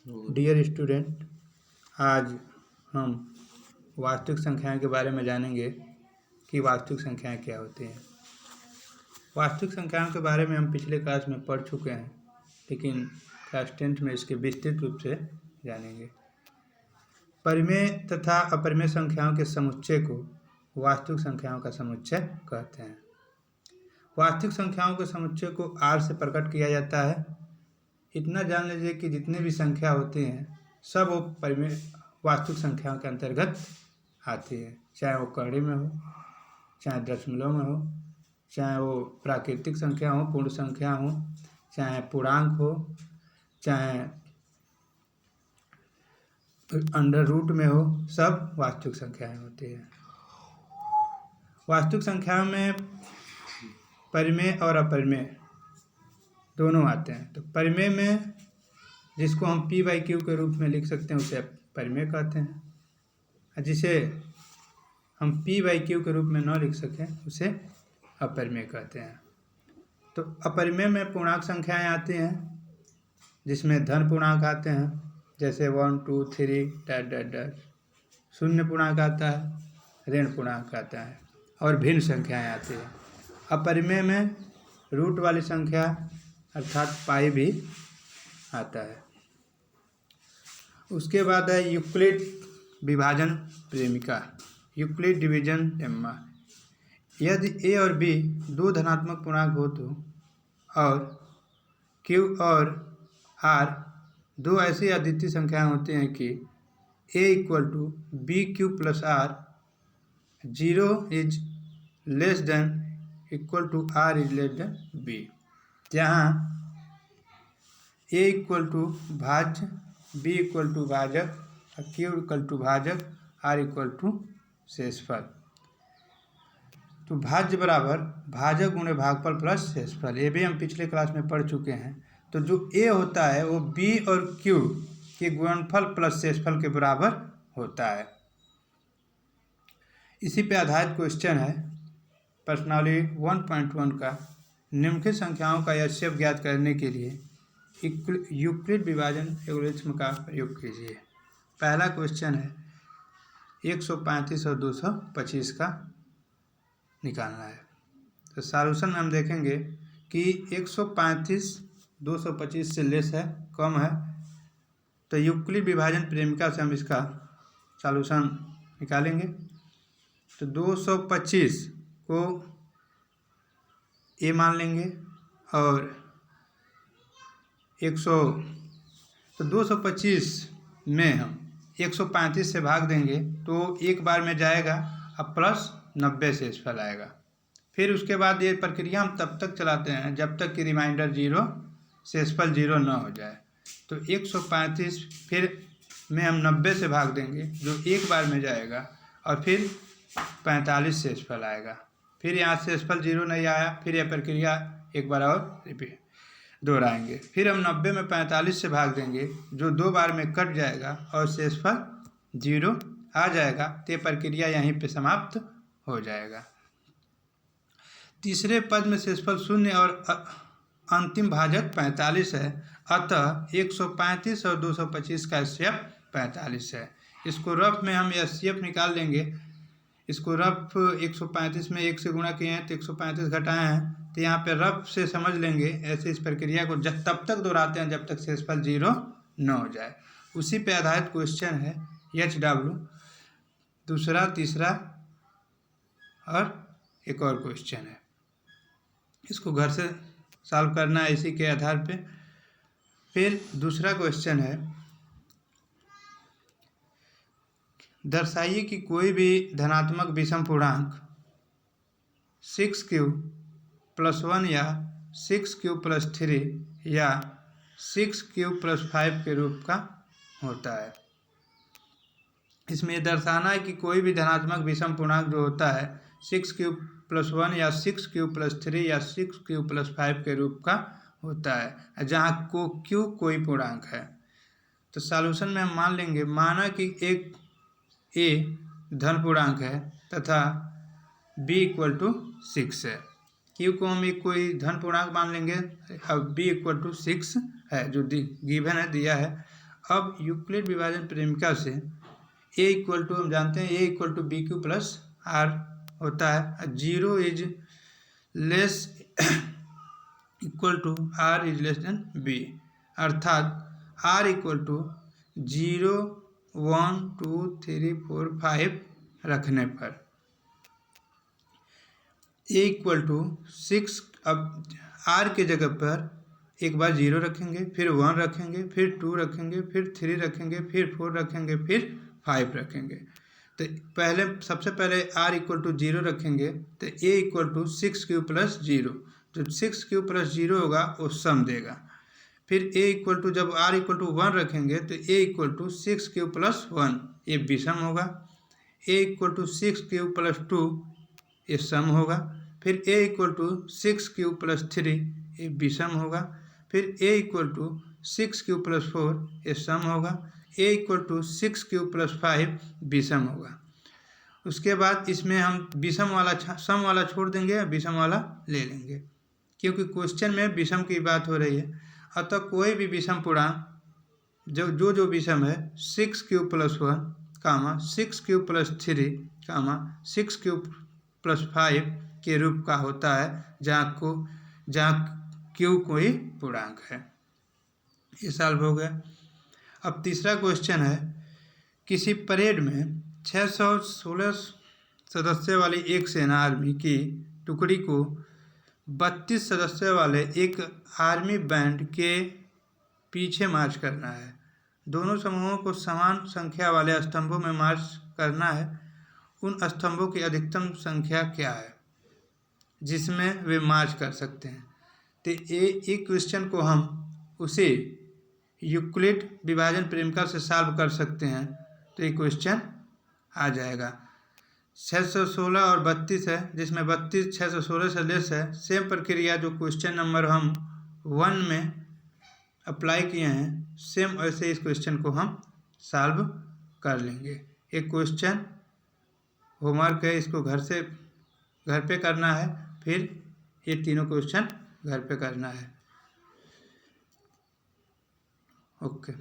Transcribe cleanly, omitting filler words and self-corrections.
Dear student, आज हम वास्तविक संख्याओं के बारे में जानेंगे कि वास्तविक संख्याएं क्या होती हैं। वास्तविक संख्याओं के बारे में हम पिछले क्लास में पढ़ चुके हैं, लेकिन क्लास 10th में इसके विस्तृत रूप से जानेंगे। परिमेय तथा अपरिमेय संख्याओं के समुच्चय को वास्तविक संख्याओं का समुच्चय कहते हैं। वास्तविक संख्याओं के समुच्चय को R से प्रकट किया जाता है। इतना जान लीजिए कि जितने भी संख्या होती हैं सब वो परिमेय वास्तविक संख्याओं के अंतर्गत आती है, चाहे वो कड़ी में हो, चाहे दशमलव में हो, चाहे वो प्राकृतिक संख्या हो, पूर्ण संख्या हो, चाहे पूर्णांक हो, चाहे अंडर रूट में हो, सब वास्तविक संख्याएं होती हैं। वास्तविक संख्याओं में परिमेय और अपरिमेय दोनों आते हैं। तो परिमेय में जिसको हम p/q के रूप में लिख सकते हैं उसे परिमेय कहते हैं, जिसे हम p/q के रूप में न लिख सकें उसे अपरिमेय कहते हैं। तो अपरिमेय में पूर्णांक संख्याएं आती हैं, जिसमें धन पूर्णांक आते हैं, जैसे 1 2 3 शून्य पूर्णांक आता है, ऋण पूर्णांक आता है और भिन्न संख्याएं आती हैं। अपरिमेय में रूट वाली संख्या अर्थात पाई भी आता है। उसके बाद है यूक्लिड विभाजन प्रेमिका, यूक्लिड डिवीजन लेम्मा। यदि a और b दो धनात्मक पूर्णांक हो तो और q और r दो ऐसी अद्वितीय संख्याएं होती हैं कि a = bq + r 0 is less than equal to r is less than b, जहाँ a = भाज्य, b = भाजक, q = भाजक, r = शेषफल। तो भाज्य बराबर भाजक गुणे भागफल प्लस शेषफल, ये भी हम पिछले क्लास में पढ़ चुके हैं। तो जो a होता है वो b और q के गुणनफल प्लस शेषफल के बराबर होता है। इसी पे आधारित क्वेश्चन है प्रश्नावली 1.1 का, निम्नलिखित संख्याओं का HCF ज्ञात करने के लिए यूक्लिड विभाजन एल्गोरिथ्म का प्रयोग कीजिए। पहला क्वेश्चन है 135 और 225 का निकालना है। तो सॉल्यूशन में हम देखेंगे कि 135 225 से लेस है, कम है, तो यूक्लिड विभाजन प्रेमिका से हम इसका सॉल्यूशन निकालेंगे। तो 225 को a मान लेंगे और 225 में हम 135 से भाग देंगे तो एक बार में जाएगा, अब प्लस 90 शेषफल आएगा। फिर उसके बाद ये प्रक्रिया हम तब तक चलाते हैं जब तक कि रिमाइंडर 0 शेषफल 0 न हो जाए। तो 135 फिर में हम 90 से भाग देंगे जो एक बार में जाएगा और फिर 45 शेषफल आएगा। फिर यहाँ शेषफल 0 नहीं आया, फिर यह प्रक्रिया एक बार और रिपीट दोहराएंगे। फिर हम 90 में 45 से भाग देंगे जो दो बार में कट जाएगा और शेषफल 0 आ जाएगा। तो ये प्रक्रिया यहीं पे समाप्त हो जाएगा। तीसरे पद में शेषफल 0 और अंतिम भाजक 45 है, अतः 135 और 225 का HCF 45 है। इसको रफ में हम HCF निकाल लेंगे। इसको रफ 135 में 1 से गुणा किए हैं तो 135 घटाए हैं, तो यहाँ पे रफ से समझ लेंगे। ऐसे इस प्रक्रिया को तब तक दोहराते हैं जब तक शेषफल 0 न हो जाए। उसी पे आधारित क्वेश्चन है HW, दूसरा, तीसरा और एक और क्वेश्चन है। इसको घर से सॉल्व करना है इसी के आधार पे। फिर दूसरा क्वेश्चन है, दर्शाइए कि कोई भी धनात्मक विषम पूर्णांक 6q + 1 या 6q + 3 या 6q + 5 के रूप का होता है। इसमें दर्शाना है कि कोई भी धनात्मक विषम पूर्णांक जो होता है 6q + 1 या 6q + 3 या 6q + 5 के रूप का होता है, जहाँ q कोई पूर्णांक है। तो सॉल्यूशन में हम मान लेंगे, माना कि एक a धन पूर्णांक है तथा b = 6 है। q को हम एक कोई धन पूर्णांक मान लेंगे, अब b = 6 है जो गिवन है, दिया है, अब यूक्लिड विभाजन प्रेमिका से ए इक्वल टू, हम जानते हैं A equal to B Q plus R होता है। Zero is less equal to R is less than B, अर्थात आर इक्वल टू 0 1 2 3 4 5 रखने पर ए इक्वल टू 6, अब आर के जगह पर एक बार 0 रखेंगे, फिर 1 रखेंगे, फिर 2 रखेंगे, फिर 3 रखेंगे, फिर 4 रखेंगे, फिर 5 रखेंगे। तो सबसे पहले आर इक्वल टू 0 रखेंगे तो ए इक्वल टू 6 क्यू प्लस 0, जब 6 क्यू प्लस 0 होगा वो सम देगा। फिर ए इक्वल टू, जब आर इक्वल टू 1 रखेंगे तो ए इक्वल टू 6 क्यू प्लस 1, ये विषम होगा। ए इक्वल टू 6 क्यू प्लस 2, ये सम होगा। फिर ए इक्वल टू 6 क्यू प्लस 3, ये विषम होगा। फिर ए इक्वल टू 6 क्यू प्लस 4, ये सम होगा। ए इक्वल टू 6 क्यू प्लस 5 विषम होगा। उसके बाद इसमें हम विषम वाला सम वाला छोड़ देंगे, विषम वाला ले लेंगे, क्योंकि क्वेश्चन में विषम की बात हो रही है। अतः कोई भी विषम पूर्णांक जो विषम है 6 क्यू प्लस 1 कामा 6 क्यू प्लस 3 कामा 6 क्यू प्लस 5 के रूप का होता है, जहाँ क्यू कोई पूर्णांक है। ये सॉल्व हो गया। अब तीसरा क्वेश्चन है, किसी परेड में 616 सदस्यों वाली एक सेना आर्मी की टुकड़ी को 32 सदस्यों वाले एक आर्मी बैंड के पीछे मार्च करना है। दोनों समूहों को समान संख्या वाले स्तंभों में मार्च करना है। उन स्तंभों की अधिकतम संख्या क्या है जिसमें वे मार्च कर सकते हैं? तो एक क्वेश्चन को हम उसे यूक्लिड विभाजन प्रेमिका से सॉल्व कर सकते हैं। तो ये क्वेश्चन आ जाएगा। 616 और 32 है, जिसमें 32 616 से लेस है। सेम प्रक्रिया जो क्वेश्चन नंबर हम 1 में अप्लाई किए हैं, सेम ऐसे इस क्वेश्चन को हम सॉल्व कर लेंगे। एक क्वेश्चन होमवर्क है, इसको घर पे करना है, फिर ये तीनों क्वेश्चन घर पे करना है। ओके।